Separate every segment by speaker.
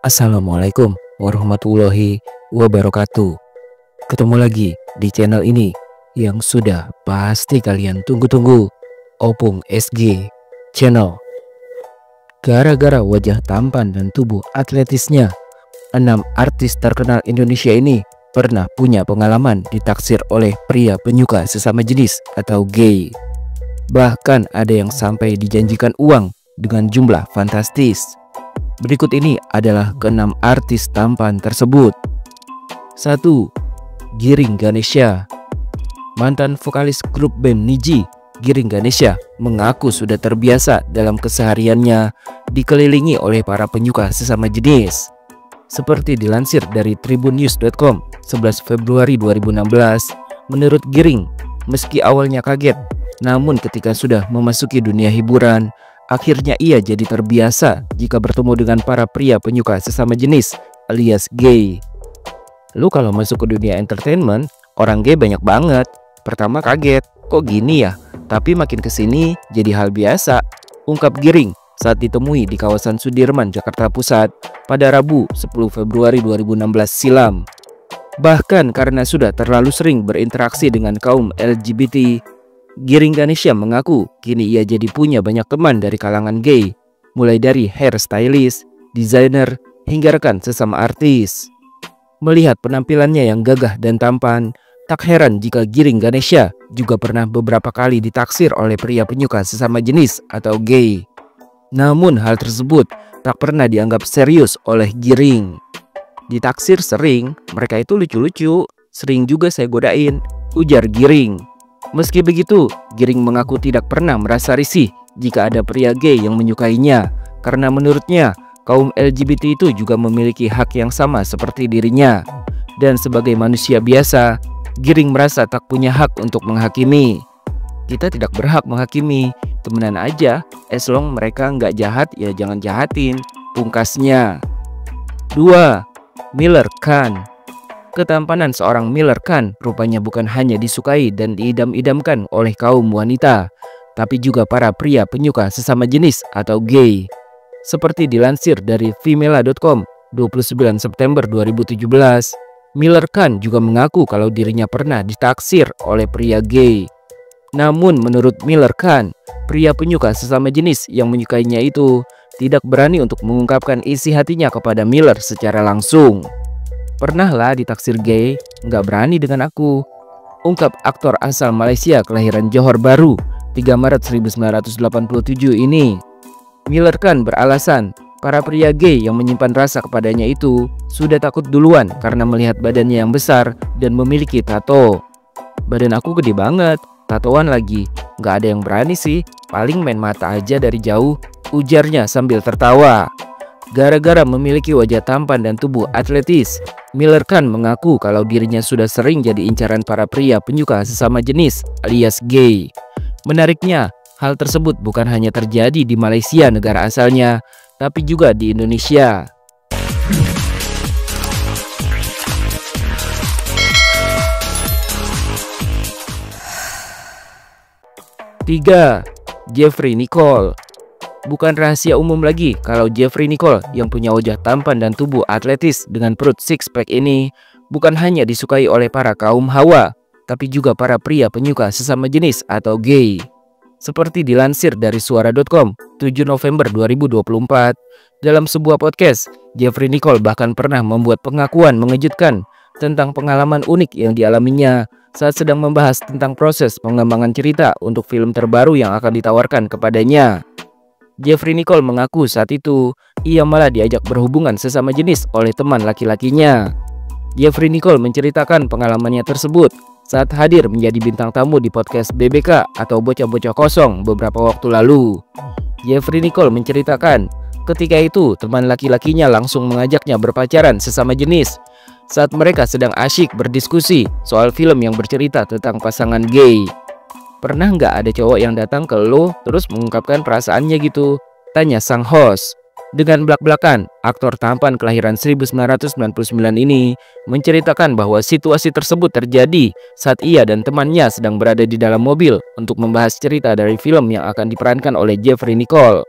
Speaker 1: Assalamualaikum warahmatullahi wabarakatuh. Ketemu lagi di channel ini yang sudah pasti kalian tunggu-tunggu, Opung SG Channel. Gara-gara wajah tampan dan tubuh atletisnya, 6 artis terkenal Indonesia ini pernah punya pengalaman ditaksir oleh pria penyuka sesama jenis atau gay. Bahkan ada yang sampai dijanjikan uang dengan jumlah fantastis. Berikut ini adalah ke-6 artis tampan tersebut. 1. Giring Ganesha. Mantan vokalis grup band Nidji, Giring Ganesha mengaku sudah terbiasa dalam kesehariannya dikelilingi oleh para penyuka sesama jenis. Seperti dilansir dari tribunnews.com 11 Februari 2016, menurut Giring, meski awalnya kaget, namun ketika sudah memasuki dunia hiburan, akhirnya ia jadi terbiasa jika bertemu dengan para pria penyuka sesama jenis alias gay. Lu kalau masuk ke dunia entertainment, orang gay banyak banget. Pertama kaget, kok gini ya? Tapi makin kesini jadi hal biasa, ungkap Giring saat ditemui di kawasan Sudirman, Jakarta Pusat pada Rabu 10 Februari 2016 silam. Bahkan karena sudah terlalu sering berinteraksi dengan kaum LGBT, Giring Ganesha mengaku kini ia jadi punya banyak teman dari kalangan gay, mulai dari hairstylist, desainer, hingga rekan sesama artis. Melihat penampilannya yang gagah dan tampan, tak heran jika Giring Ganesha juga pernah beberapa kali ditaksir oleh pria penyuka sesama jenis atau gay. Namun hal tersebut tak pernah dianggap serius oleh Giring. Ditaksir sering, mereka itu lucu-lucu, sering juga saya godain, ujar Giring. Meski begitu, Giring mengaku tidak pernah merasa risih jika ada pria gay yang menyukainya, karena menurutnya kaum LGBT itu juga memiliki hak yang sama seperti dirinya. Dan sebagai manusia biasa, Giring merasa tak punya hak untuk menghakimi. Kita tidak berhak menghakimi, temenan aja, as long mereka nggak jahat ya jangan jahatin, pungkasnya. 2. Miller Khan. Ketampanan seorang Miller Khan rupanya bukan hanya disukai dan diidam-idamkan oleh kaum wanita, tapi juga para pria penyuka sesama jenis atau gay. Seperti dilansir dari femela.com 29 September 2017, Miller Khan juga mengaku kalau dirinya pernah ditaksir oleh pria gay. Namun menurut Miller Khan, pria penyuka sesama jenis yang menyukainya itu tidak berani untuk mengungkapkan isi hatinya kepada Miller secara langsung. Pernah lah ditaksir gay, nggak berani dengan aku, ungkap aktor asal Malaysia kelahiran Johor Bahru 3 Maret 1987 ini. Miller Khan beralasan para pria gay yang menyimpan rasa kepadanya itu sudah takut duluan karena melihat badannya yang besar dan memiliki tato. Badan aku gede banget, tatoan lagi, nggak ada yang berani sih, paling main mata aja dari jauh, ujarnya sambil tertawa. Gara-gara memiliki wajah tampan dan tubuh atletis, Miller Khan mengaku kalau dirinya sudah sering jadi incaran para pria penyuka sesama jenis alias gay. Menariknya, hal tersebut bukan hanya terjadi di Malaysia negara asalnya, tapi juga di Indonesia. Tiga. Jeffrey Nicole. Bukan rahasia umum lagi kalau Jeffrey Nicole yang punya wajah tampan dan tubuh atletis dengan perut six pack ini bukan hanya disukai oleh para kaum hawa, tapi juga para pria penyuka sesama jenis atau gay. Seperti dilansir dari suara.com 7 November 2024, dalam sebuah podcast, Jeffrey Nicole bahkan pernah membuat pengakuan mengejutkan tentang pengalaman unik yang dialaminya saat sedang membahas tentang proses pengembangan cerita untuk film terbaru yang akan ditawarkan kepadanya. Jeffrey Nicole mengaku saat itu ia malah diajak berhubungan sesama jenis oleh teman laki-lakinya. Jeffrey Nicole menceritakan pengalamannya tersebut saat hadir menjadi bintang tamu di podcast BBK atau Bocah-Bocah Kosong beberapa waktu lalu. Jeffrey Nicole menceritakan ketika itu teman laki-lakinya langsung mengajaknya berpacaran sesama jenis saat mereka sedang asyik berdiskusi soal film yang bercerita tentang pasangan gay. Pernah nggak ada cowok yang datang ke lo terus mengungkapkan perasaannya gitu? Tanya sang host. Dengan belak-belakan, aktor tampan kelahiran 1999 ini menceritakan bahwa situasi tersebut terjadi saat ia dan temannya sedang berada di dalam mobil untuk membahas cerita dari film yang akan diperankan oleh Jeffrey Nicole.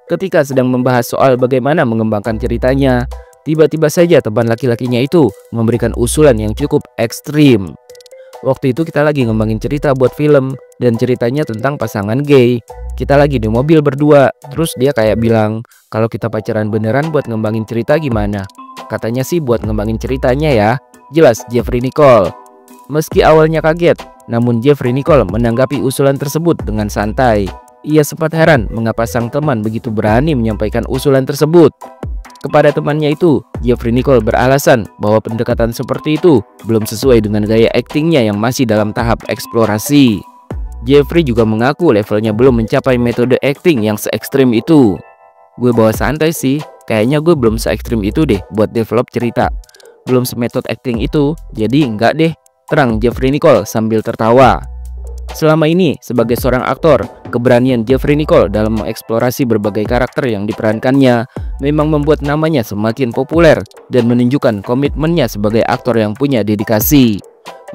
Speaker 1: Ketika sedang membahas soal bagaimana mengembangkan ceritanya, Tiba-tiba saja teman laki-lakinya itu memberikan usulan yang cukup ekstrim. Waktu itu kita lagi ngembangin cerita buat film, dan ceritanya tentang pasangan gay. Kita lagi di mobil berdua, terus dia kayak bilang, kalau kita pacaran beneran buat ngembangin cerita gimana? Katanya sih buat ngembangin ceritanya ya. Jelas Jeffrey Nicole. Meski awalnya kaget, namun Jeffrey Nicole menanggapi usulan tersebut dengan santai. Ia sempat heran mengapa sang teman begitu berani menyampaikan usulan tersebut. Kepada temannya itu, Jeffrey Nicole beralasan bahwa pendekatan seperti itu belum sesuai dengan gaya aktingnya yang masih dalam tahap eksplorasi. Jeffrey juga mengaku levelnya belum mencapai metode akting yang se-ekstrim itu. Gue bawa santai sih, kayaknya gue belum se-ekstrim itu deh buat develop cerita. Belum semetode akting itu, jadi enggak deh, terang Jeffrey Nicole sambil tertawa. Selama ini, sebagai seorang aktor, keberanian Jeffrey Nicole dalam mengeksplorasi berbagai karakter yang diperankannya memang membuat namanya semakin populer dan menunjukkan komitmennya sebagai aktor yang punya dedikasi.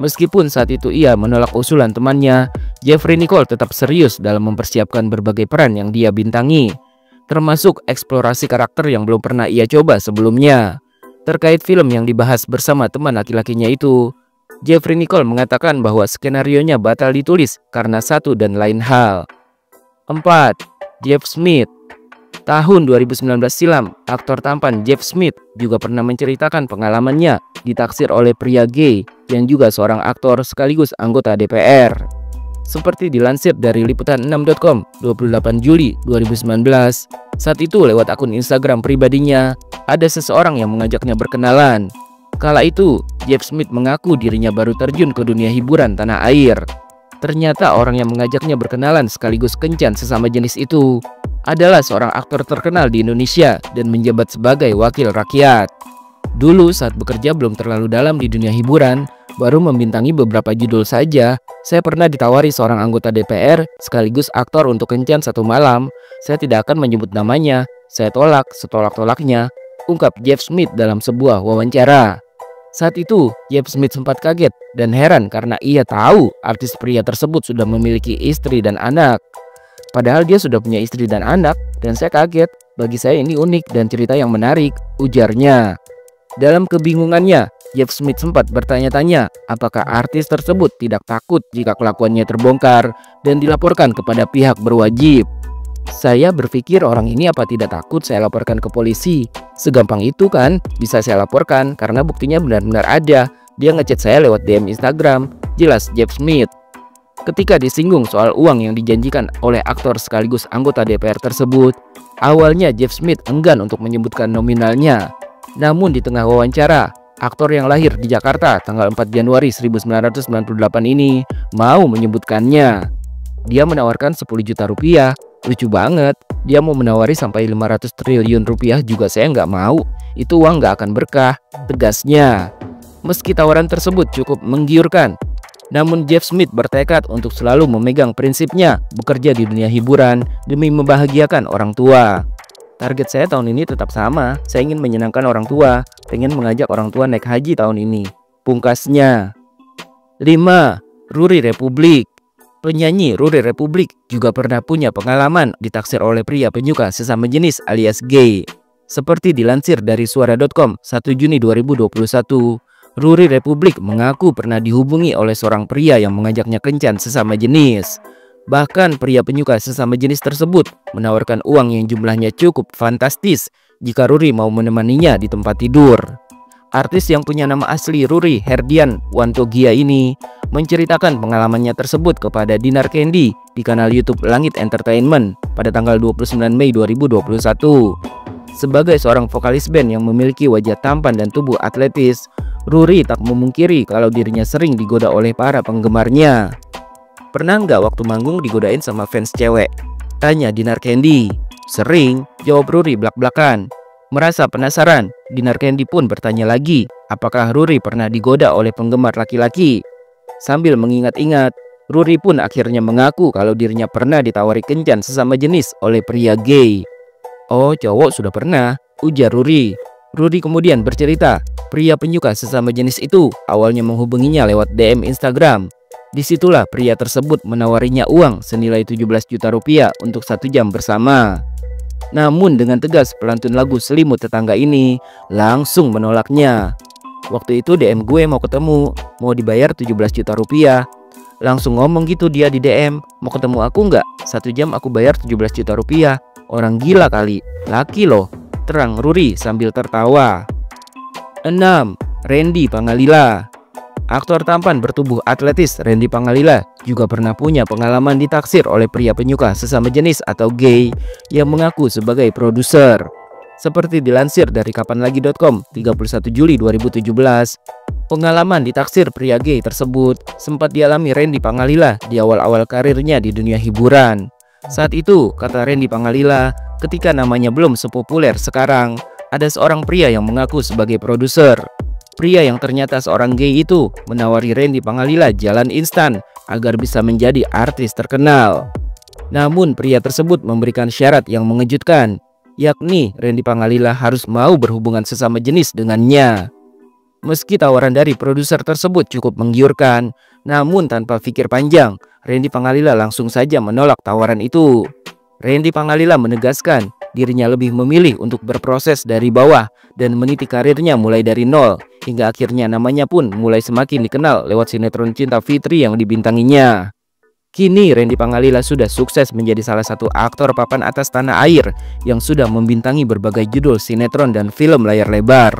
Speaker 1: Meskipun saat itu ia menolak usulan temannya, Jeffrey Nicole tetap serius dalam mempersiapkan berbagai peran yang dia bintangi, termasuk eksplorasi karakter yang belum pernah ia coba sebelumnya. Terkait film yang dibahas bersama teman laki-lakinya itu, Jeffrey Nicole mengatakan bahwa skenarionya batal ditulis karena satu dan lain hal. 4. Jeff Smith. Tahun 2019 silam, aktor tampan Jeff Smith juga pernah menceritakan pengalamannya ditaksir oleh pria gay yang juga seorang aktor sekaligus anggota DPR. Seperti dilansir dari liputan6.com 28 Juli 2019, saat itu lewat akun Instagram pribadinya, ada seseorang yang mengajaknya berkenalan. Kala itu, Jeff Smith mengaku dirinya baru terjun ke dunia hiburan tanah air. Ternyata orang yang mengajaknya berkenalan sekaligus kencan sesama jenis itu adalah seorang aktor terkenal di Indonesia dan menjabat sebagai wakil rakyat. Dulu saat bekerja belum terlalu dalam di dunia hiburan, baru membintangi beberapa judul saja, saya pernah ditawari seorang anggota DPR sekaligus aktor untuk kencan satu malam. Saya tidak akan menyebut namanya, saya tolak setolak-tolaknya, ungkap Jeff Smith dalam sebuah wawancara. Saat itu, Jeff Smith sempat kaget dan heran karena ia tahu artis pria tersebut sudah memiliki istri dan anak. Padahal dia sudah punya istri dan anak, dan saya kaget. Bagi saya ini unik dan cerita yang menarik, ujarnya. Dalam kebingungannya, Jeff Smith sempat bertanya-tanya apakah artis tersebut tidak takut jika kelakuannya terbongkar dan dilaporkan kepada pihak berwajib. Saya berpikir orang ini apa tidak takut saya laporkan ke polisi. Segampang itu kan, bisa saya laporkan karena buktinya benar-benar ada. Dia ngechat saya lewat DM Instagram, jelas Jeff Smith. Ketika disinggung soal uang yang dijanjikan oleh aktor sekaligus anggota DPR tersebut, awalnya Jeff Smith enggan untuk menyebutkan nominalnya. Namun di tengah wawancara, aktor yang lahir di Jakarta tanggal 4 Januari 1998 ini mau menyebutkannya. Dia menawarkan 10 juta rupiah. Lucu banget, dia mau menawari sampai 500 triliun rupiah juga saya nggak mau. Itu uang nggak akan berkah, tegasnya. Meski tawaran tersebut cukup menggiurkan, namun Jeff Smith bertekad untuk selalu memegang prinsipnya bekerja di dunia hiburan demi membahagiakan orang tua. Target saya tahun ini tetap sama, saya ingin menyenangkan orang tua, pengen mengajak orang tua naik haji tahun ini, pungkasnya. 5. Ruri Republik. Penyanyi Ruri Republik juga pernah punya pengalaman ditaksir oleh pria penyuka sesama jenis alias gay. Seperti dilansir dari suara.com 1 Juni 2021, Ruri Republik mengaku pernah dihubungi oleh seorang pria yang mengajaknya kencan sesama jenis. Bahkan pria penyuka sesama jenis tersebut menawarkan uang yang jumlahnya cukup fantastis jika Ruri mau menemaninya di tempat tidur. Artis yang punya nama asli Ruri Herdian Wantogia ini menceritakan pengalamannya tersebut kepada Dinar Candy di kanal YouTube Langit Entertainment pada tanggal 29 Mei 2021. Sebagai seorang vokalis band yang memiliki wajah tampan dan tubuh atletis, Ruri tak memungkiri kalau dirinya sering digoda oleh para penggemarnya. Pernah nggak waktu manggung digodain sama fans cewek? Tanya Dinar Candy. Sering, jawab Ruri blak-blakan. Merasa penasaran, Dinar Candy pun bertanya lagi, apakah Ruri pernah digoda oleh penggemar laki-laki? Sambil mengingat-ingat, Ruri pun akhirnya mengaku kalau dirinya pernah ditawari kencan sesama jenis oleh pria gay. Oh, cowok sudah pernah, ujar Ruri. Ruri kemudian bercerita, pria penyuka sesama jenis itu awalnya menghubunginya lewat DM Instagram. Disitulah pria tersebut menawarinya uang senilai 17 juta rupiah untuk 1 jam bersama. Namun dengan tegas pelantun lagu Selimut Tetangga ini langsung menolaknya. Waktu itu DM gue mau ketemu, mau dibayar 17 juta rupiah. Langsung ngomong gitu dia di DM, mau ketemu aku nggak? 1 jam aku bayar 17 juta rupiah. Orang gila kali, laki loh, terang Ruri sambil tertawa. 6. Randy Pangalila. Aktor tampan bertubuh atletis Randy Pangalila juga pernah punya pengalaman ditaksir oleh pria penyuka sesama jenis atau gay yang mengaku sebagai produser. Seperti dilansir dari kapanlagi.com 31 Juli 2017, pengalaman ditaksir pria gay tersebut sempat dialami Randy Pangalila di awal-awal karirnya di dunia hiburan. Saat itu, kata Randy Pangalila, ketika namanya belum sepopuler sekarang, ada seorang pria yang mengaku sebagai produser. Pria yang ternyata seorang gay itu menawari Randy Pangalila jalan instan agar bisa menjadi artis terkenal. Namun pria tersebut memberikan syarat yang mengejutkan, yakni Randy Pangalila harus mau berhubungan sesama jenis dengannya. Meski tawaran dari produser tersebut cukup menggiurkan, namun tanpa pikir panjang, Randy Pangalila langsung saja menolak tawaran itu. Randy Pangalila menegaskan dirinya lebih memilih untuk berproses dari bawah dan meniti karirnya mulai dari nol, hingga akhirnya namanya pun mulai semakin dikenal lewat sinetron Cinta Fitri yang dibintanginya. Kini Randy Pangalila sudah sukses menjadi salah satu aktor papan atas tanah air yang sudah membintangi berbagai judul sinetron dan film layar lebar.